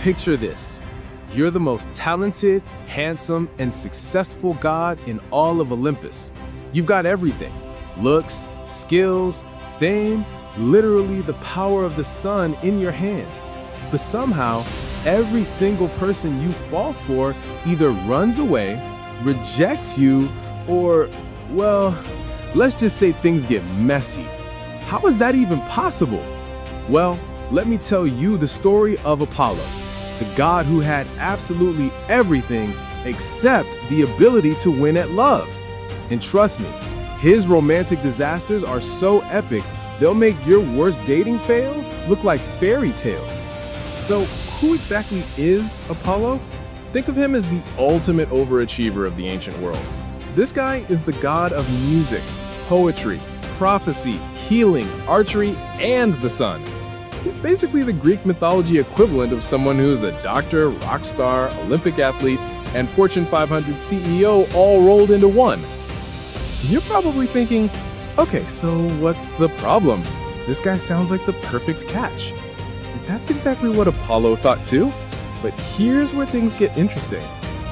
picture this. You're the most talented, handsome, and successful god in all of Olympus. You've got everything: looks, skills, fame, literally the power of the sun in your hands. But somehow, every single person you fall for either runs away, rejects you, or, well, let's just say things get messy. How is that even possible? Well, let me tell you the story of Apollo, the god who had absolutely everything except the ability to win at love. And trust me, his romantic disasters are so epic, they'll make your worst dating fails look like fairy tales. So, who exactly is Apollo? Think of him as the ultimate overachiever of the ancient world. This guy is the god of music, poetry, prophecy, healing, archery, and the sun. He's basically the Greek mythology equivalent of someone who's a doctor, rock star, Olympic athlete, and Fortune 500 CEO all rolled into one. You're probably thinking, okay, so what's the problem? This guy sounds like the perfect catch. That's exactly what Apollo thought too, but here's where things get interesting.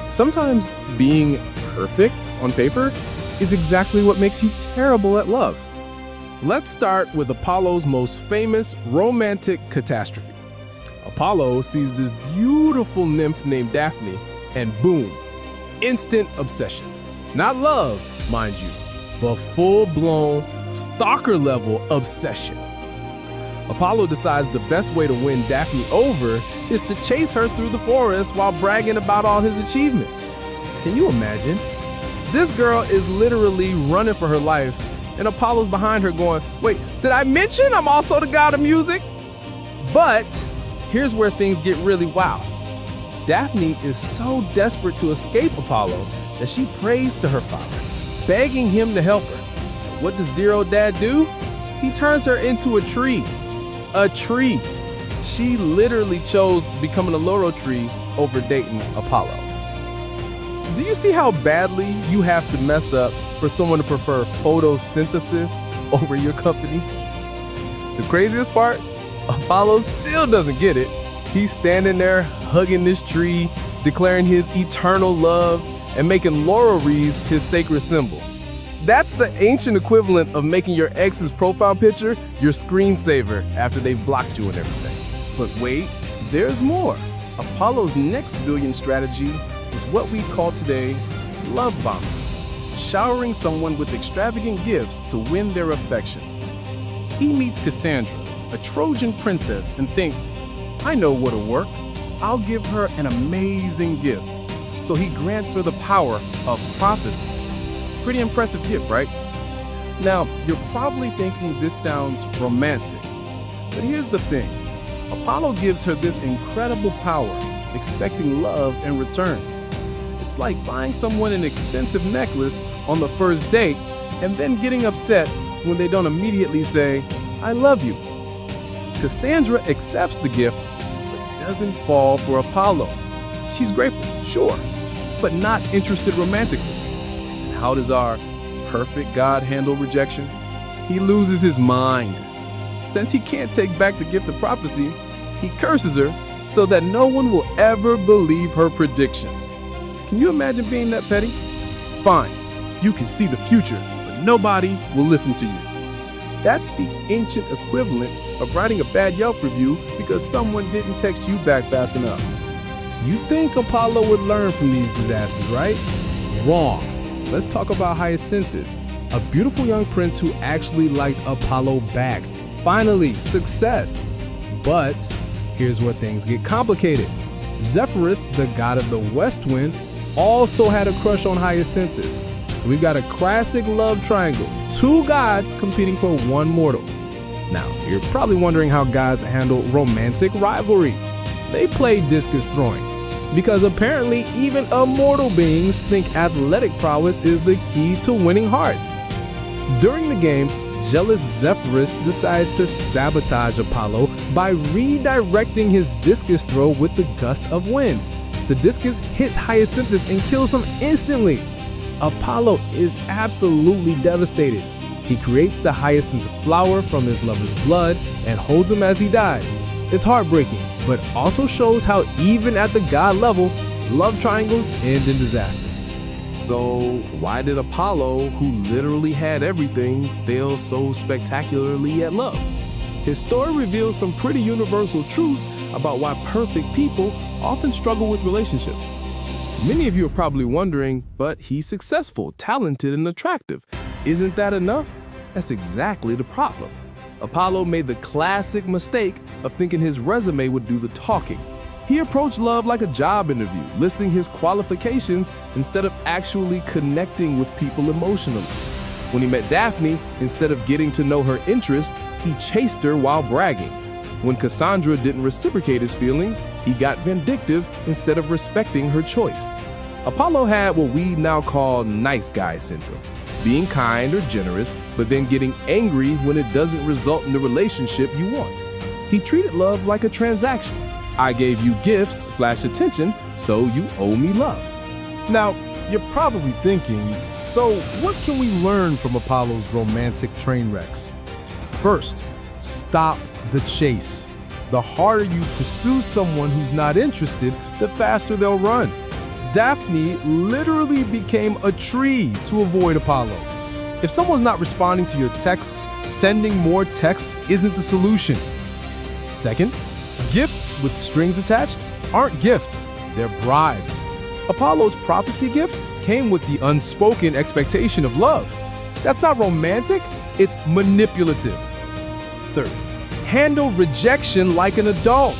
Sometimes being perfect on paper is exactly what makes you terrible at love. Let's start with Apollo's most famous romantic catastrophe. Apollo sees this beautiful nymph named Daphne, and boom, instant obsession. Not love, mind you, but full-blown, stalker-level obsession. Apollo decides the best way to win Daphne over is to chase her through the forest while bragging about all his achievements. Can you imagine? This girl is literally running for her life, and Apollo's behind her going, wait, did I mention I'm also the god of music? But here's where things get really wild. Daphne is so desperate to escape Apollo that she prays to her father, begging him to help her. What does dear old dad do? He turns her into a tree. A tree. She literally chose becoming a laurel tree over dating Apollo. Do you see how badly you have to mess up for someone to prefer photosynthesis over your company? The craziest part? Apollo still doesn't get it. He's standing there hugging this tree, declaring his eternal love, and making laurel wreaths his sacred symbol. That's the ancient equivalent of making your ex's profile picture your screensaver after they've blocked you and everything. But wait, there's more. Apollo's next brilliant strategy is what we call today love bombing, showering someone with extravagant gifts to win their affection. He meets Cassandra, a Trojan princess, and thinks, I know what'll work. I'll give her an amazing gift. So he grants her the power of prophecy. Pretty impressive gift, right? Now, you're probably thinking this sounds romantic, but here's the thing. Apollo gives her this incredible power, expecting love in return. It's like buying someone an expensive necklace on the first date and then getting upset when they don't immediately say, I love you. Cassandra accepts the gift, but doesn't fall for Apollo. She's grateful, sure, but not interested romantically. And how does our perfect God handle rejection? He loses his mind. Since he can't take back the gift of prophecy, he curses her so that no one will ever believe her predictions. Can you imagine being that petty? Fine, you can see the future, but nobody will listen to you. That's the ancient equivalent of writing a bad Yelp review because someone didn't text you back fast enough. You think Apollo would learn from these disasters, right? Wrong. Let's talk about Hyacinthus, a beautiful young prince who actually liked Apollo back. Finally, success. But here's where things get complicated. Zephyrus, the god of the west wind, also had a crush on Hyacinthus. So we've got a classic love triangle, two gods competing for one mortal. Now, you're probably wondering how gods handle romantic rivalry. They play discus throwing, because apparently even immortal beings think athletic prowess is the key to winning hearts. During the game, jealous Zephyrus decides to sabotage Apollo by redirecting his discus throw with the gust of wind. The discus hits Hyacinthus and kills him instantly. Apollo is absolutely devastated. He creates the hyacinth flower from his lover's blood and holds him as he dies. It's heartbreaking, but also shows how even at the God level, love triangles end in disaster. So why did Apollo, who literally had everything, fail so spectacularly at love? His story reveals some pretty universal truths about why perfect people often struggle with relationships. Many of you are probably wondering, but he's successful, talented, and attractive. Isn't that enough? That's exactly the problem. Apollo made the classic mistake of thinking his resume would do the talking. He approached love like a job interview, listing his qualifications instead of actually connecting with people emotionally. When he met Daphne, instead of getting to know her interests, he chased her while bragging. When Cassandra didn't reciprocate his feelings, he got vindictive instead of respecting her choice. Apollo had what we now call nice guy syndrome, being kind or generous, but then getting angry when it doesn't result in the relationship you want. He treated love like a transaction. I gave you gifts/attention, so you owe me love. Now, you're probably thinking, so what can we learn from Apollo's romantic train wrecks? First, stop the chase. The harder you pursue someone who's not interested, the faster they'll run. Daphne literally became a tree to avoid Apollo. If someone's not responding to your texts, sending more texts isn't the solution. Second, gifts with strings attached aren't gifts, they're bribes. Apollo's prophecy gift came with the unspoken expectation of love. That's not romantic, it's manipulative. Third, handle rejection like an adult.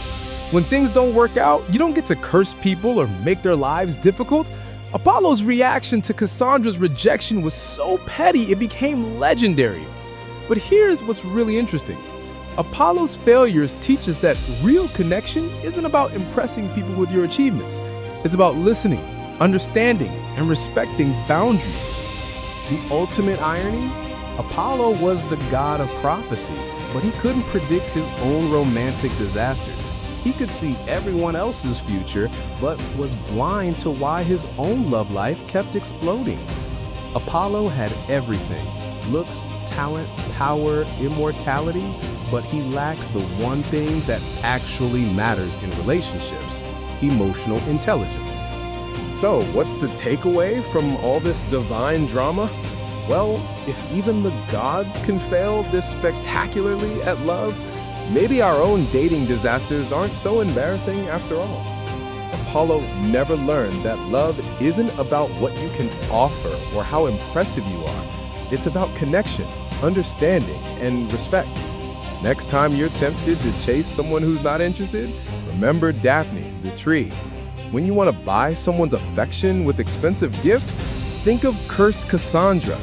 When things don't work out, you don't get to curse people or make their lives difficult. Apollo's reaction to Cassandra's rejection was so petty it became legendary. But here's what's really interesting. Apollo's failures teach us that real connection isn't about impressing people with your achievements. It's about listening, understanding, and respecting boundaries. The ultimate irony? Apollo was the god of prophecy, but he couldn't predict his own romantic disasters. He could see everyone else's future, but was blind to why his own love life kept exploding. Apollo had everything: looks, talent, power, immortality, but he lacked the one thing that actually matters in relationships: emotional intelligence. So, what's the takeaway from all this divine drama? Well, if even the gods can fail this spectacularly at love, maybe our own dating disasters aren't so embarrassing after all. Apollo never learned that love isn't about what you can offer or how impressive you are. It's about connection, understanding, and respect. Next time you're tempted to chase someone who's not interested, remember Daphne, the tree. When you want to buy someone's affection with expensive gifts, think of cursed Cassandra.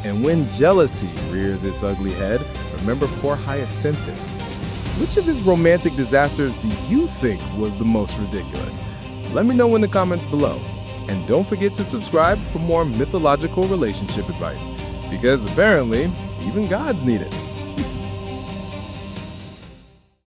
And when jealousy rears its ugly head, remember poor Hyacinthus. Which of his romantic disasters do you think was the most ridiculous? Let me know in the comments below. And don't forget to subscribe for more mythological relationship advice, because apparently, even gods need it.